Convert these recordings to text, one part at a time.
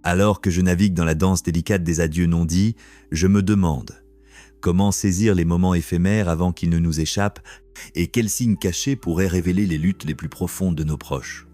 Alors que je navigue dans la danse délicate des adieux non dits, je me demande comment saisir les moments éphémères avant qu'ils ne nous échappent et quels signes cachés pourraient révéler les luttes les plus profondes de nos proches.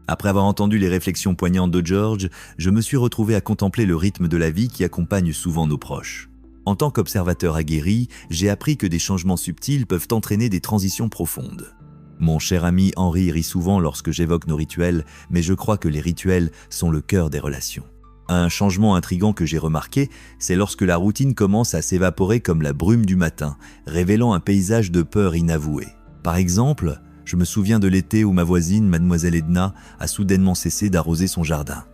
Après avoir entendu les réflexions poignantes de George, je me suis retrouvé à contempler le rythme de la vie qui accompagne souvent nos proches. En tant qu'observateur aguerri, j'ai appris que des changements subtils peuvent entraîner des transitions profondes. Mon cher ami Henry rit souvent lorsque j'évoque nos rituels, mais je crois que les rituels sont le cœur des relations. Un changement intrigant que j'ai remarqué, c'est lorsque la routine commence à s'évaporer comme la brume du matin, révélant un paysage de peur inavouée. Par exemple, je me souviens de l'été où ma voisine, mademoiselle Edna, a soudainement cessé d'arroser son jardin.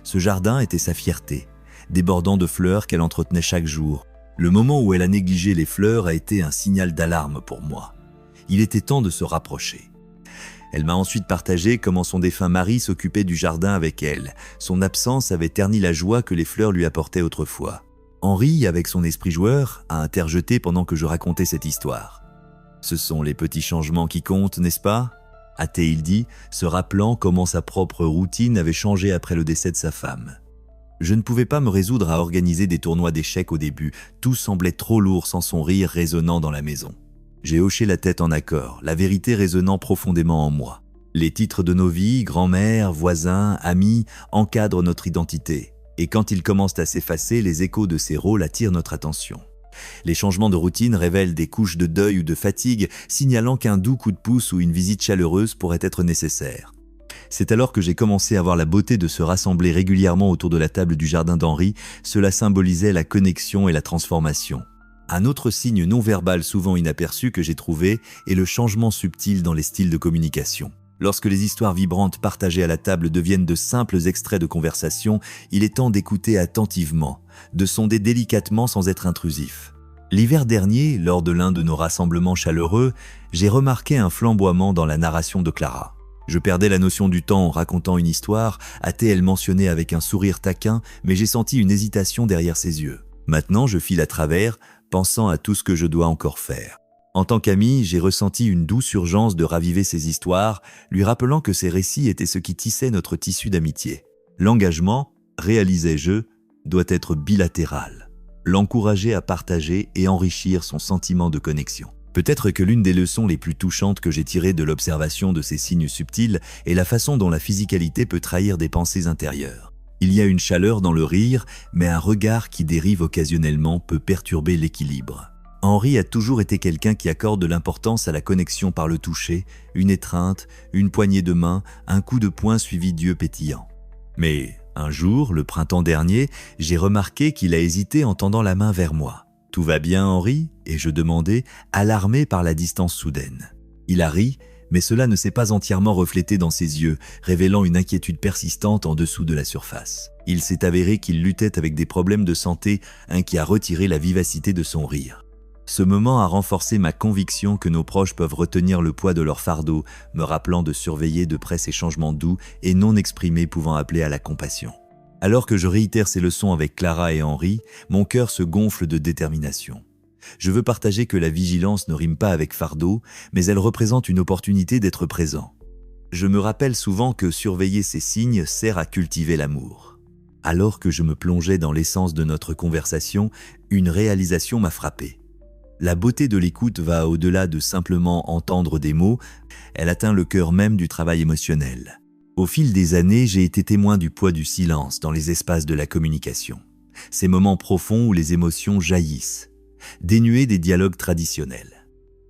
Ce jardin était sa fierté, débordant de fleurs qu'elle entretenait chaque jour. Le moment où elle a négligé les fleurs a été un signal d'alarme pour moi. Il était temps de se rapprocher. Elle m'a ensuite partagé comment son défunt mari s'occupait du jardin avec elle. Son absence avait terni la joie que les fleurs lui apportaient autrefois. Henry, avec son esprit joueur, a interjeté pendant que je racontais cette histoire. « Ce sont les petits changements qui comptent, n'est-ce pas ?» a-t-il dit, se rappelant comment sa propre routine avait changé après le décès de sa femme. Je ne pouvais pas me résoudre à organiser des tournois d'échecs au début. Tout semblait trop lourd sans son rire résonnant dans la maison. J'ai hoché la tête en accord, la vérité résonnant profondément en moi. Les titres de nos vies, grand-mère, voisins, amis, encadrent notre identité. Et quand ils commencent à s'effacer, les échos de ces rôles attirent notre attention. Les changements de routine révèlent des couches de deuil ou de fatigue, signalant qu'un doux coup de pouce ou une visite chaleureuse pourrait être nécessaire. C'est alors que j'ai commencé à voir la beauté de se rassembler régulièrement autour de la table du jardin d'Henry. Cela symbolisait la connexion et la transformation. Un autre signe non-verbal souvent inaperçu que j'ai trouvé est le changement subtil dans les styles de communication. Lorsque les histoires vibrantes partagées à la table deviennent de simples extraits de conversation, il est temps d'écouter attentivement, de sonder délicatement sans être intrusif. L'hiver dernier, lors de l'un de nos rassemblements chaleureux, j'ai remarqué un flamboiement dans la narration de Clara. Je perdais la notion du temps en racontant une histoire, a-t-elle mentionné avec un sourire taquin, mais j'ai senti une hésitation derrière ses yeux. Maintenant, je file à travers, pensant à tout ce que je dois encore faire. En tant qu'ami, j'ai ressenti une douce urgence de raviver ses histoires, lui rappelant que ces récits étaient ce qui tissait notre tissu d'amitié. L'engagement, réalisais-je, doit être bilatéral. L'encourager à partager et enrichir son sentiment de connexion. Peut-être que l'une des leçons les plus touchantes que j'ai tirées de l'observation de ces signes subtils est la façon dont la physicalité peut trahir des pensées intérieures. Il y a une chaleur dans le rire, mais un regard qui dérive occasionnellement peut perturber l'équilibre. Henry a toujours été quelqu'un qui accorde de l'importance à la connexion par le toucher, une étreinte, une poignée de main, un coup de poing suivi d'yeux pétillants. Mais un jour, le printemps dernier, j'ai remarqué qu'il a hésité en tendant la main vers moi. « Tout va bien, Henry ?» ai je demandé, alarmé par la distance soudaine. Il a ri, mais cela ne s'est pas entièrement reflété dans ses yeux, révélant une inquiétude persistante en dessous de la surface. Il s'est avéré qu'il luttait avec des problèmes de santé, qui a retiré la vivacité de son rire. Ce moment a renforcé ma conviction que nos proches peuvent retenir le poids de leur fardeau, me rappelant de surveiller de près ces changements doux et non exprimés pouvant appeler à la compassion. Alors que je réitère ces leçons avec Clara et Henry, mon cœur se gonfle de détermination. Je veux partager que la vigilance ne rime pas avec fardeau, mais elle représente une opportunité d'être présent. Je me rappelle souvent que surveiller ces signes sert à cultiver l'amour. Alors que je me plongeais dans l'essence de notre conversation, une réalisation m'a frappé. La beauté de l'écoute va au-delà de simplement entendre des mots, elle atteint le cœur même du travail émotionnel. Au fil des années, j'ai été témoin du poids du silence dans les espaces de la communication. Ces moments profonds où les émotions jaillissent, dénués des dialogues traditionnels.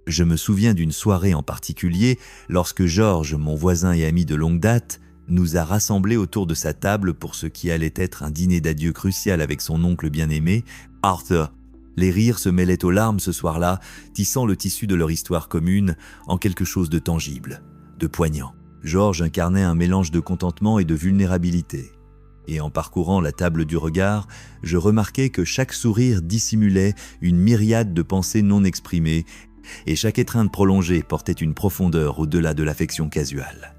Je me souviens d'une soirée en particulier lorsque George, mon voisin et ami de longue date, nous a rassemblés autour de sa table pour ce qui allait être un dîner d'adieu crucial avec son oncle bien-aimé, Arthur. Les rires se mêlaient aux larmes ce soir-là, tissant le tissu de leur histoire commune en quelque chose de tangible, de poignant. George incarnait un mélange de contentement et de vulnérabilité. Et en parcourant la table du regard, je remarquai que chaque sourire dissimulait une myriade de pensées non exprimées et chaque étreinte prolongée portait une profondeur au-delà de l'affection casuale.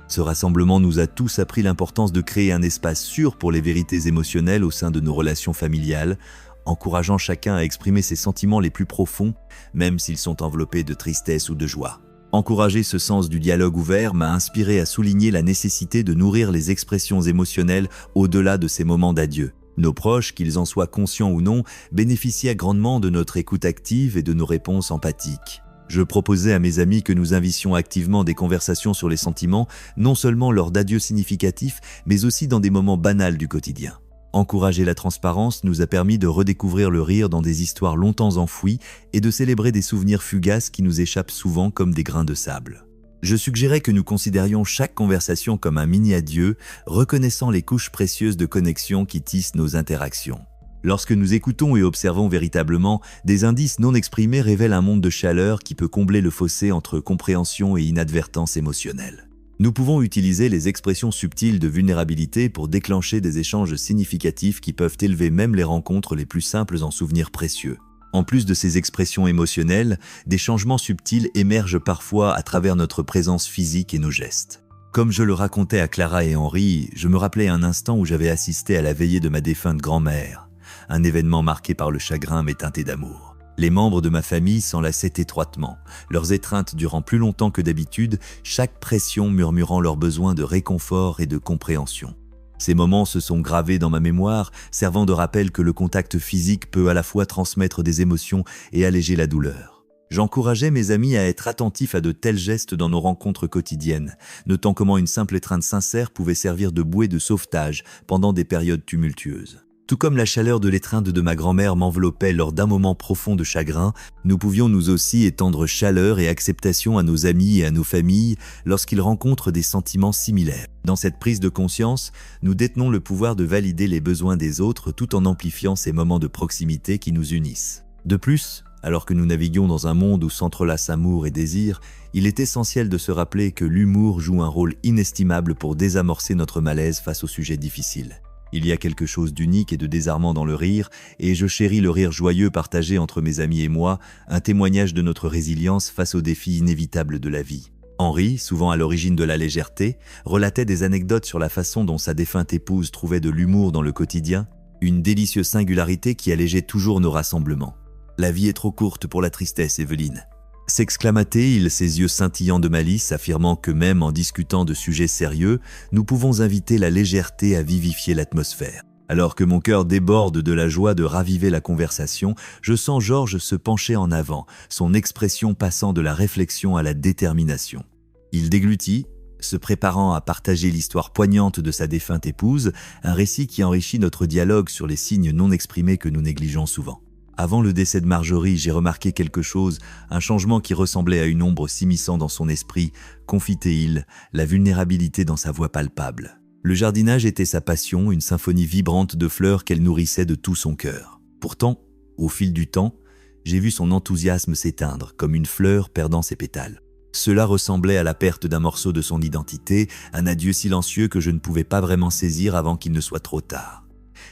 Ce rassemblement nous a tous appris l'importance de créer un espace sûr pour les vérités émotionnelles au sein de nos relations familiales, encourageant chacun à exprimer ses sentiments les plus profonds, même s'ils sont enveloppés de tristesse ou de joie. Encourager ce sens du dialogue ouvert m'a inspiré à souligner la nécessité de nourrir les expressions émotionnelles au-delà de ces moments d'adieu. Nos proches, qu'ils en soient conscients ou non, bénéficiaient grandement de notre écoute active et de nos réponses empathiques. Je proposais à mes amis que nous invitions activement des conversations sur les sentiments, non seulement lors d'adieux significatifs, mais aussi dans des moments banals du quotidien. Encourager la transparence nous a permis de redécouvrir le rire dans des histoires longtemps enfouies et de célébrer des souvenirs fugaces qui nous échappent souvent comme des grains de sable. Je suggérais que nous considérions chaque conversation comme un mini-adieu, reconnaissant les couches précieuses de connexion qui tissent nos interactions. Lorsque nous écoutons et observons véritablement, des indices non exprimés révèlent un monde de chaleur qui peut combler le fossé entre compréhension et inadvertance émotionnelle. Nous pouvons utiliser les expressions subtiles de vulnérabilité pour déclencher des échanges significatifs qui peuvent élever même les rencontres les plus simples en souvenirs précieux. En plus de ces expressions émotionnelles, des changements subtils émergent parfois à travers notre présence physique et nos gestes. Comme je le racontais à Clara et Henri, je me rappelais un instant où j'avais assisté à la veillée de ma défunte grand-mère, un événement marqué par le chagrin mais teinté d'amour. Les membres de ma famille s'enlaçaient étroitement, leurs étreintes durant plus longtemps que d'habitude, chaque pression murmurant leurs besoins de réconfort et de compréhension. Ces moments se sont gravés dans ma mémoire, servant de rappel que le contact physique peut à la fois transmettre des émotions et alléger la douleur. J'encourageais mes amis à être attentifs à de tels gestes dans nos rencontres quotidiennes, notant comment une simple étreinte sincère pouvait servir de bouée de sauvetage pendant des périodes tumultueuses. Tout comme la chaleur de l'étreinte de ma grand-mère m'enveloppait lors d'un moment profond de chagrin, nous pouvions nous aussi étendre chaleur et acceptation à nos amis et à nos familles lorsqu'ils rencontrent des sentiments similaires. Dans cette prise de conscience, nous détenons le pouvoir de valider les besoins des autres tout en amplifiant ces moments de proximité qui nous unissent. De plus, alors que nous naviguons dans un monde où s'entrelacent amour et désir, il est essentiel de se rappeler que l'humour joue un rôle inestimable pour désamorcer notre malaise face aux sujets difficiles. Il y a quelque chose d'unique et de désarmant dans le rire, et je chéris le rire joyeux partagé entre mes amis et moi, un témoignage de notre résilience face aux défis inévitables de la vie. Henri, souvent à l'origine de la légèreté, relatait des anecdotes sur la façon dont sa défunte épouse trouvait de l'humour dans le quotidien, une délicieuse singularité qui allégeait toujours nos rassemblements. « La vie est trop courte pour la tristesse, Evelyne », s'exclama-t-il, ses yeux scintillants de malice, affirmant que même en discutant de sujets sérieux, nous pouvons inviter la légèreté à vivifier l'atmosphère. Alors que mon cœur déborde de la joie de raviver la conversation, je sens Georges se pencher en avant, son expression passant de la réflexion à la détermination. Il déglutit, se préparant à partager l'histoire poignante de sa défunte épouse, un récit qui enrichit notre dialogue sur les signes non exprimés que nous négligeons souvent. Avant le décès de Marjorie, j'ai remarqué quelque chose, un changement qui ressemblait à une ombre s'immisçant dans son esprit, confie-t-il, la vulnérabilité dans sa voix palpable. Le jardinage était sa passion, une symphonie vibrante de fleurs qu'elle nourrissait de tout son cœur. Pourtant, au fil du temps, j'ai vu son enthousiasme s'éteindre, comme une fleur perdant ses pétales. Cela ressemblait à la perte d'un morceau de son identité, un adieu silencieux que je ne pouvais pas vraiment saisir avant qu'il ne soit trop tard.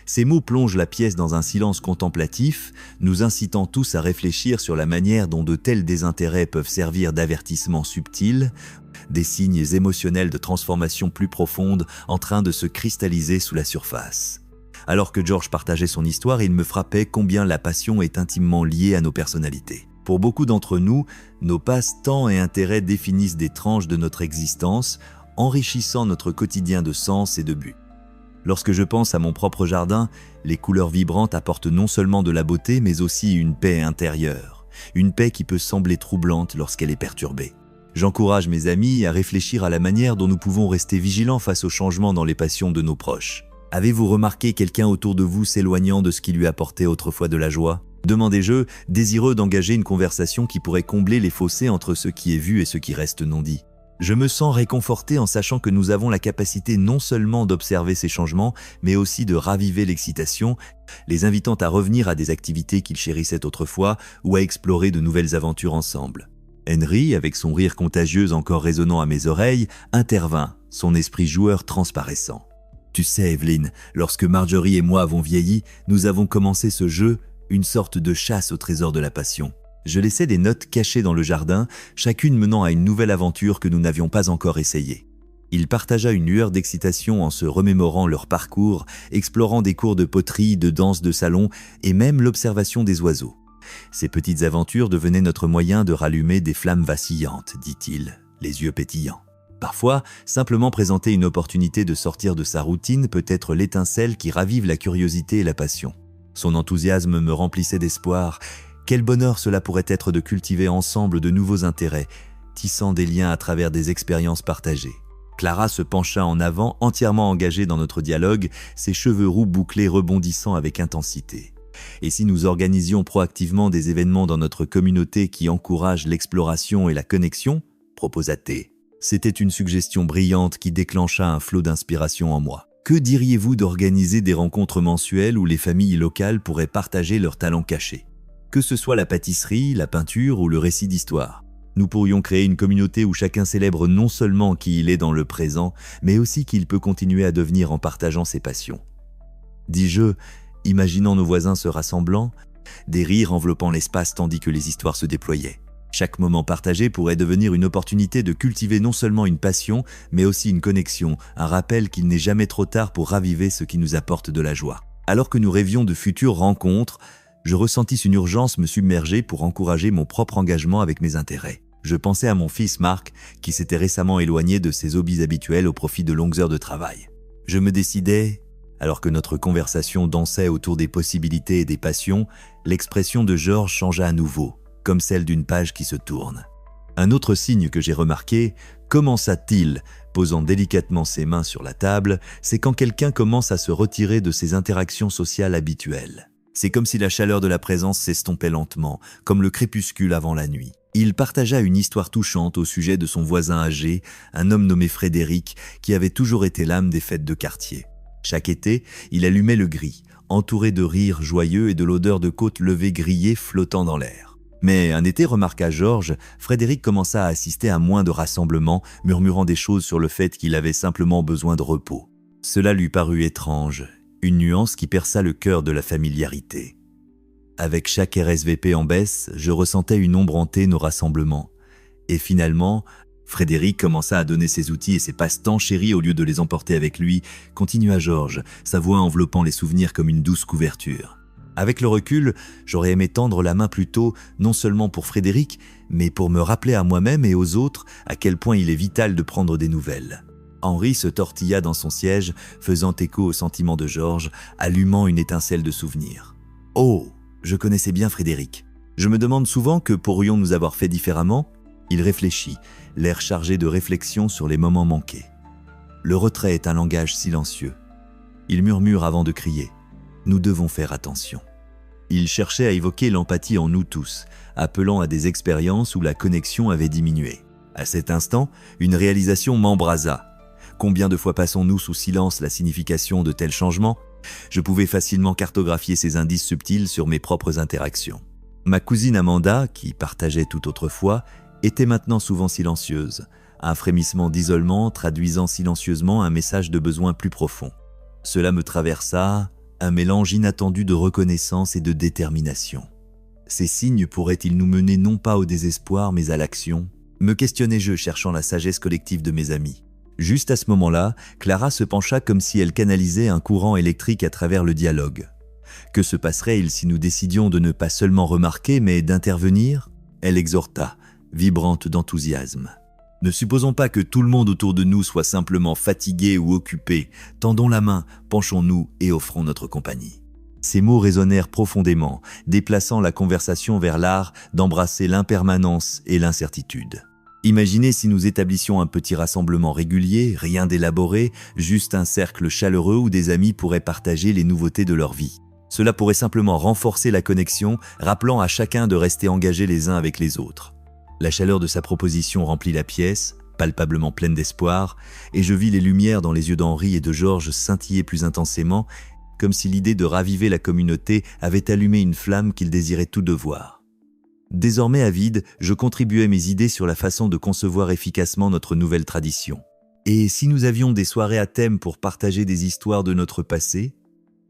Ces mots plongent la pièce dans un silence contemplatif, nous incitant tous à réfléchir sur la manière dont de tels désintérêts peuvent servir d'avertissements subtils, des signes émotionnels de transformation plus profonde en train de se cristalliser sous la surface. Alors que Georges partageait son histoire, il me frappait combien la passion est intimement liée à nos personnalités. Pour beaucoup d'entre nous, nos passe-temps et intérêts définissent des tranches de notre existence, enrichissant notre quotidien de sens et de but. Lorsque je pense à mon propre jardin, les couleurs vibrantes apportent non seulement de la beauté, mais aussi une paix intérieure. Une paix qui peut sembler troublante lorsqu'elle est perturbée. J'encourage mes amis à réfléchir à la manière dont nous pouvons rester vigilants face aux changements dans les passions de nos proches. Avez-vous remarqué quelqu'un autour de vous s'éloignant de ce qui lui apportait autrefois de la joie ? Demandai-je, désireux d'engager une conversation qui pourrait combler les fossés entre ce qui est vu et ce qui reste non dit. Je me sens réconforté en sachant que nous avons la capacité non seulement d'observer ces changements, mais aussi de raviver l'excitation, les invitant à revenir à des activités qu'ils chérissaient autrefois ou à explorer de nouvelles aventures ensemble. Henry, avec son rire contagieux encore résonnant à mes oreilles, intervint, son esprit joueur transparaissant. « Tu sais, Evelyne, lorsque Marjorie et moi avons vieilli, nous avons commencé ce jeu, une sorte de chasse au trésor de la passion. Je laissais des notes cachées dans le jardin, chacune menant à une nouvelle aventure que nous n'avions pas encore essayée. » Il partagea une lueur d'excitation en se remémorant leur parcours, explorant des cours de poterie, de danse de salon et même l'observation des oiseaux. Ces petites aventures devenaient notre moyen de rallumer des flammes vacillantes, dit-il, les yeux pétillants. Parfois, simplement présenter une opportunité de sortir de sa routine peut être l'étincelle qui ravive la curiosité et la passion. Son enthousiasme me remplissait d'espoir. Quel bonheur cela pourrait être de cultiver ensemble de nouveaux intérêts, tissant des liens à travers des expériences partagées. Clara se pencha en avant, entièrement engagée dans notre dialogue, ses cheveux roux bouclés rebondissant avec intensité. Et si nous organisions proactivement des événements dans notre communauté qui encouragent l'exploration et la connexion, proposa-t-elle. C'était une suggestion brillante qui déclencha un flot d'inspiration en moi. Que diriez-vous d'organiser des rencontres mensuelles où les familles locales pourraient partager leurs talents cachés? Que ce soit la pâtisserie, la peinture ou le récit d'histoire. Nous pourrions créer une communauté où chacun célèbre non seulement qui il est dans le présent, mais aussi qui il peut continuer à devenir en partageant ses passions. Dis-je, imaginant nos voisins se rassemblant, des rires enveloppant l'espace tandis que les histoires se déployaient. Chaque moment partagé pourrait devenir une opportunité de cultiver non seulement une passion, mais aussi une connexion, un rappel qu'il n'est jamais trop tard pour raviver ce qui nous apporte de la joie. Alors que nous rêvions de futures rencontres, je ressentis une urgence me submerger pour encourager mon propre engagement avec mes intérêts. Je pensais à mon fils Marc, qui s'était récemment éloigné de ses hobbies habituels au profit de longues heures de travail. Je me décidais, alors que notre conversation dansait autour des possibilités et des passions, l'expression de Georges changea à nouveau, comme celle d'une page qui se tourne. Un autre signe que j'ai remarqué, commença-t-il, posant délicatement ses mains sur la table, c'est quand quelqu'un commence à se retirer de ses interactions sociales habituelles. C'est comme si la chaleur de la présence s'estompait lentement, comme le crépuscule avant la nuit. Il partagea une histoire touchante au sujet de son voisin âgé, un homme nommé Frédéric, qui avait toujours été l'âme des fêtes de quartier. Chaque été, il allumait le gris, entouré de rires joyeux et de l'odeur de côtes levées grillées flottant dans l'air. Mais un été, remarqua Georges, Frédéric commença à assister à moins de rassemblements, murmurant des choses sur le fait qu'il avait simplement besoin de repos. Cela lui parut étrange, une nuance qui perça le cœur de la familiarité. Avec chaque RSVP en baisse, je ressentais une ombre hanter nos rassemblements. Et finalement, Frédéric commença à donner ses outils et ses passe-temps chéris au lieu de les emporter avec lui, continua Georges, sa voix enveloppant les souvenirs comme une douce couverture. Avec le recul, j'aurais aimé tendre la main plus tôt, non seulement pour Frédéric, mais pour me rappeler à moi-même et aux autres à quel point il est vital de prendre des nouvelles. Henri se tortilla dans son siège, faisant écho au sentiment de Georges, allumant une étincelle de souvenir. « Oh, je connaissais bien Frédéric. Je me demande souvent que pourrions-nous avoir fait différemment ?» Il réfléchit, l'air chargé de réflexion sur les moments manqués. Le retrait est un langage silencieux. Il murmure avant de crier. Nous devons faire attention. Il cherchait à évoquer l'empathie en nous tous, appelant à des expériences où la connexion avait diminué. À cet instant, une réalisation m'embrasa. Combien de fois passons-nous sous silence la signification de tels changements ? Je pouvais facilement cartographier ces indices subtils sur mes propres interactions. Ma cousine Amanda, qui partageait tout autrefois, était maintenant souvent silencieuse, un frémissement d'isolement traduisant silencieusement un message de besoin plus profond. Cela me traversa, un mélange inattendu de reconnaissance et de détermination. Ces signes pourraient-ils nous mener non pas au désespoir mais à l'action ? Me questionnais-je cherchant la sagesse collective de mes amis. Juste à ce moment-là, Clara se pencha comme si elle canalisait un courant électrique à travers le dialogue. Que se passerait-il si nous décidions de ne pas seulement remarquer mais d'intervenir ? Elle exhorta, vibrante d'enthousiasme. Ne supposons pas que tout le monde autour de nous soit simplement fatigué ou occupé. Tendons la main, penchons-nous et offrons notre compagnie. Ces mots résonnèrent profondément, déplaçant la conversation vers l'art d'embrasser l'impermanence et l'incertitude. Imaginez si nous établissions un petit rassemblement régulier, rien d'élaboré, juste un cercle chaleureux où des amis pourraient partager les nouveautés de leur vie. Cela pourrait simplement renforcer la connexion, rappelant à chacun de rester engagés les uns avec les autres. La chaleur de sa proposition remplit la pièce, palpablement pleine d'espoir, et je vis les lumières dans les yeux d'Henri et de Georges scintiller plus intensément, comme si l'idée de raviver la communauté avait allumé une flamme qu'ils désiraient tous deux voir. Désormais avide, je contribuais mes idées sur la façon de concevoir efficacement notre nouvelle tradition. Et si nous avions des soirées à thème pour partager des histoires de notre passé,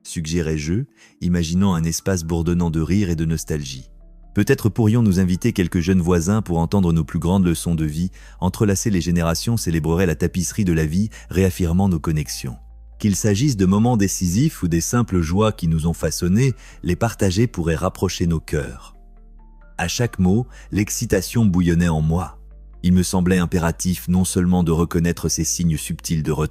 suggérais-je, imaginant un espace bourdonnant de rire et de nostalgie. Peut-être pourrions-nous inviter quelques jeunes voisins pour entendre nos plus grandes leçons de vie, entrelacer les générations célébrerait la tapisserie de la vie, réaffirmant nos connexions. Qu'il s'agisse de moments décisifs ou des simples joies qui nous ont façonnés, les partager pourrait rapprocher nos cœurs. À chaque mot, l'excitation bouillonnait en moi. Il me semblait impératif non seulement de reconnaître ces signes subtils de retard,